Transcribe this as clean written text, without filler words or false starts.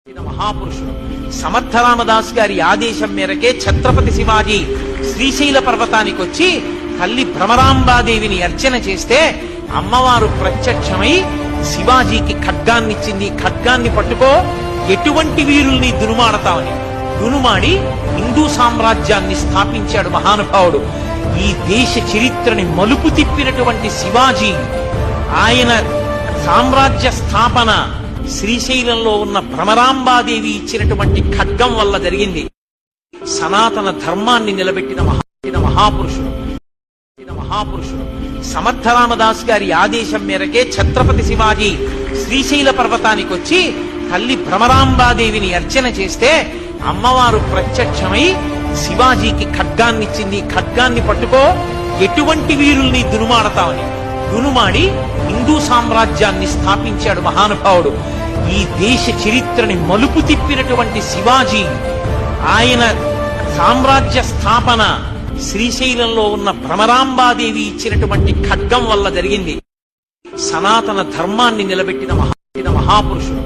మహాపురుషుడు సమర్థరామదాస్ గారి ఆదేశం మేరకే ఛత్రపతి శివాజీ శ్రీశైల పర్వతానికి వచ్చి తల్లి భ్రమరాంబాదేవిని అర్చన చేస్తే అమ్మవారు ప్రత్యక్షమై శివాజీకి ఖడ్గాన్నిచ్చింది. ఖడ్గాన్ని పట్టుకో, ఎటువంటి వీరుల్ని దునుమాడతామని దునుమాడి హిందూ సామ్రాజ్యాన్ని స్థాపించాడు మహానుభావుడు. ఈ దేశ చరిత్రని మలుపు తిప్పినటువంటి శివాజీ, ఆయన సామ్రాజ్య స్థాపన శ్రీశైలంలో ఉన్న భ్రమరాంబాదేవి ఇచ్చినటువంటి ఖడ్గం వల్ల జరిగింది. సనాతన ధర్మాన్ని నిలబెట్టిన మహాపురుషుడు సమర్థరామదాస్ గారి ఆదేశం మేరకే ఛత్రపతి శివాజీ శ్రీశైల పర్వతానికి వచ్చి తల్లి భ్రమరాంబాదేవిని అర్చన చేస్తే అమ్మవారు ప్రత్యక్షమై శివాజీకి ఖడ్గాన్నిచ్చింది. ఖడ్గాన్ని పట్టుకో, ఎటువంటి వీరుల్ని దునుమాడతామని దునుమాడి హిందూ సామ్రాజ్యాన్ని స్థాపించాడు మహానుభావుడు. ఈ దేశ చరిత్రని మలుపు తిప్పినటువంటి శివాజీ, ఆయన సామ్రాజ్య స్థాపన శ్రీశైలంలో ఉన్న భ్రమరాంబాదేవి ఇచ్చినటువంటి ఖడ్గం వల్ల జరిగింది. సనాతన ధర్మాన్ని నిలబెట్టిన మహాపురుషుడు